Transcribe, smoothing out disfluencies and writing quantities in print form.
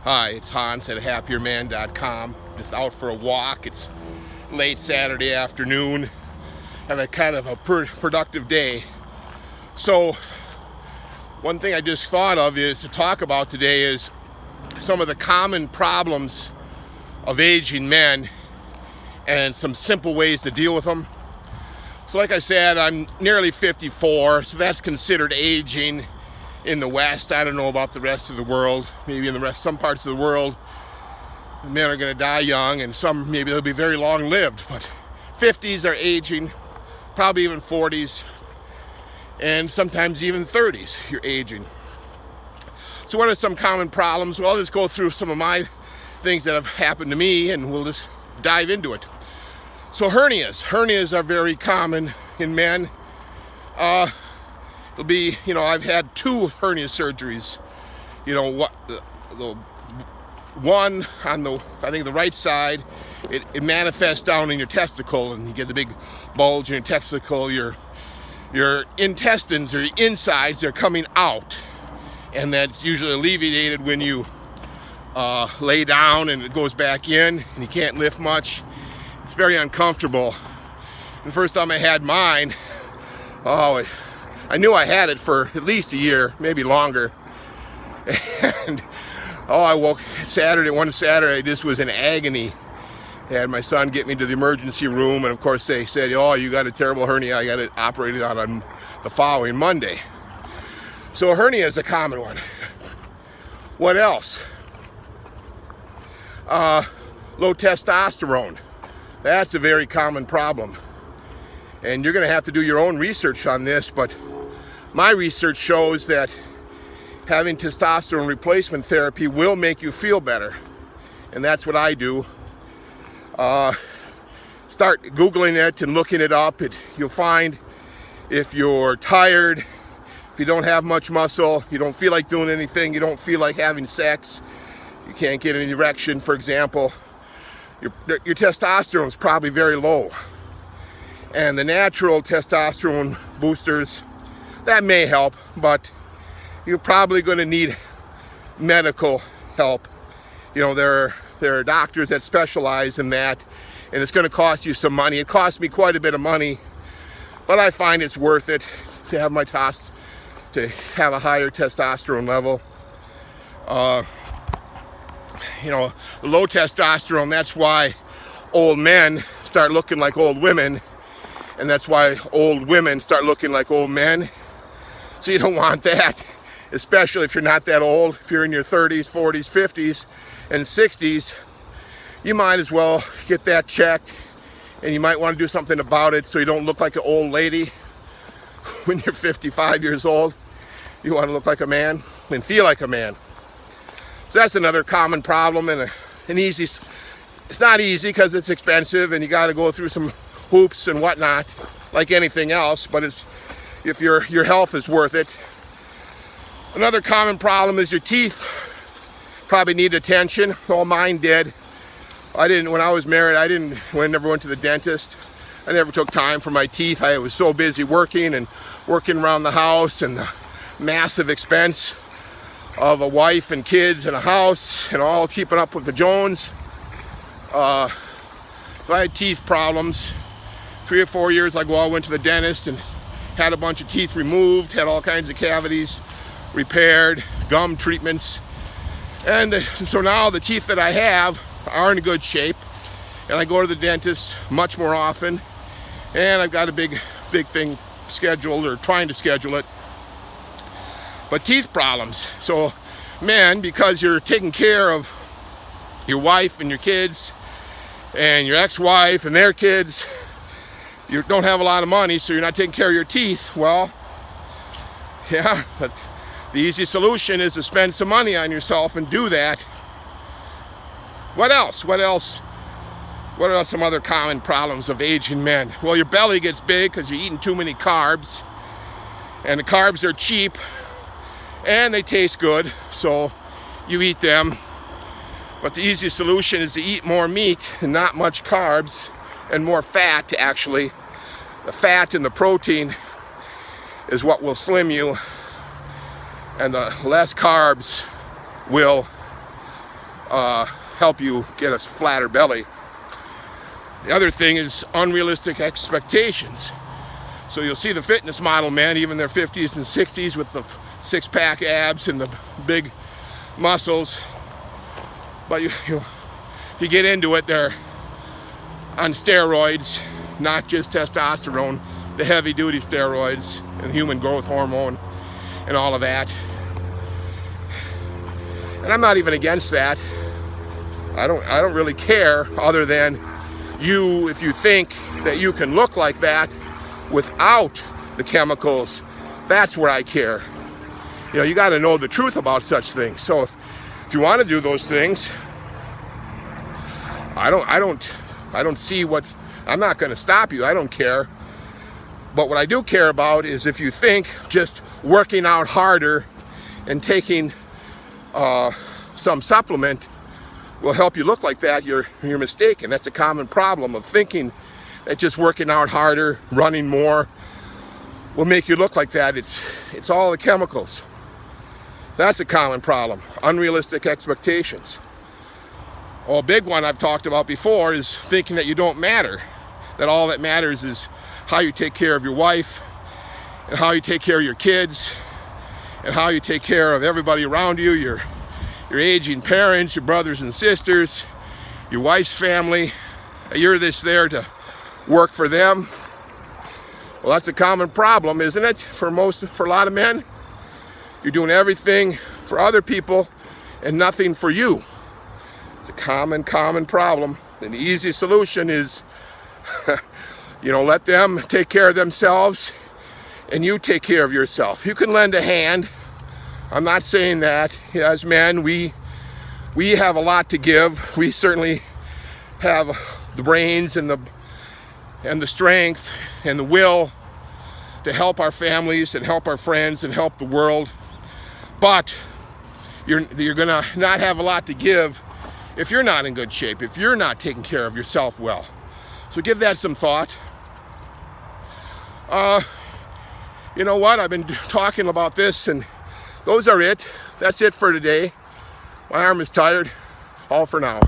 Hi, it's Hans at happierman.com. Just out for a walk. It's late Saturday afternoon. Have a kind of a productive day. So, one thing I just thought of is to talk about today is some of the common problems of aging men and some simple ways to deal with them. So like I said, I'm nearly 54, so that's considered aging in the West. I don't know about the rest of the world. Maybe in some parts of the world, men are going to die young, and some maybe they'll be very long-lived. But 50s are aging, probably even 40s, and sometimes even 30s. You're aging. So what are some common problems? Well, I'll just go through some of my things that have happened to me, and we'll just dive into it. So hernias are very common in men. It'll be, I've had 2 hernia surgeries. The one on I think the right side, it manifests down in your testicle, and you get the big bulge in your testicle. Your intestines or your insides, they're coming out, and that's usually alleviated when you lay down and it goes back in, and you can't lift much. It's very uncomfortable. The first time I had mine, I knew I had it for at least a year, maybe longer. And I woke one Saturday, I just was in agony. I had my son get me to the emergency room, and of course they said, "Oh, you got a terrible hernia. I got it operated on the following Monday." So a hernia is a common one. What else? Low testosterone. That's a very common problem. And you're going to have to do your own research on this, but my research shows that having testosterone replacement therapy will make you feel better. And that's what I do. Start Googling it and looking it up. You'll find if you're tired, if you don't have much muscle, you don't feel like doing anything, you don't feel like having sex, you can't get an erection, for example, your testosterone is probably very low. And the natural testosterone boosters, that may help, but you're probably going to need medical help. There are doctors that specialize in that, and it's going to cost you some money. It cost me quite a bit of money, but I find it's worth it to have to have a higher testosterone level. The low testosterone, that's why old men start looking like old women, and that's why old women start looking like old men. So you don't want that, especially if you're not that old. If you're in your 30s, 40s, 50s, and 60s, you might as well get that checked, and you might want to do something about it so you don't look like an old lady when you're 55 years old. You want to look like a man and feel like a man. So that's another common problem, and it's not easy because it's expensive and you got to go through some hoops and whatnot, like anything else, but if your health is worth it. Another common problem is your teeth probably need attention. Well, mine did. When I was married, I never went to the dentist. I never took time for my teeth. I was so busy working around the house, and the massive expense of a wife and kids and a house and all keeping up with the Jones. So I had teeth problems. 3 or 4 years ago, I went to the dentist and had a bunch of teeth removed, had all kinds of cavities repaired, gum treatments. And so now the teeth that I have are in good shape, and I go to the dentist much more often, and I've got a big thing scheduled, or trying to schedule it. But teeth problems. So men, because you're taking care of your wife and your kids and your ex-wife and their kids, you don't have a lot of money, so you're not taking care of your teeth. Well, yeah, but the easy solution is to spend some money on yourself and do that. What else? What are some other common problems of aging men? Well, your belly gets big because you're eating too many carbs, and the carbs are cheap and they taste good, so you eat them. But the easy solution is to eat more meat and not much carbs, and more fat, actually. The fat and the protein is what will slim you, and the less carbs will help you get a flatter belly. The other thing is unrealistic expectations. So you'll see the fitness model man, even in their 50s and 60s with the six-pack abs and the big muscles. But if you get into it, they're on steroids, not just testosterone, the heavy-duty steroids and human growth hormone and all of that. And I'm not even against that. I don't really care, other than if you think that you can look like that without the chemicals, that's where I care. You got to know the truth about such things. So if you want to do those things, I don't see what. I'm not going to stop you. I don't care. But what I do care about is if you think just working out harder and taking some supplement will help you look like that, you're mistaken. That's a common problem of thinking that just working out harder, running more, will make you look like that. It's all the chemicals. That's a common problem. Unrealistic expectations. Well, a big one I've talked about before is thinking that you don't matter. That all that matters is how you take care of your wife, and how you take care of your kids, and how you take care of everybody around you, your aging parents, your brothers and sisters, your wife's family. You're there to work for them. Well, that's a common problem, isn't it? For a lot of men, you're doing everything for other people and nothing for you. It's a common problem. And the easy solution is, let them take care of themselves and you take care of yourself. You can lend a hand. I'm not saying that. As men, we have a lot to give. We certainly have the brains and the strength and the will to help our families and help our friends and help the world. But you're going to not have a lot to give if you're not in good shape, if you're not taking care of yourself well. So give that some thought. You know what? I've been talking about this, and those are it. That's it for today. My arm is tired. All for now.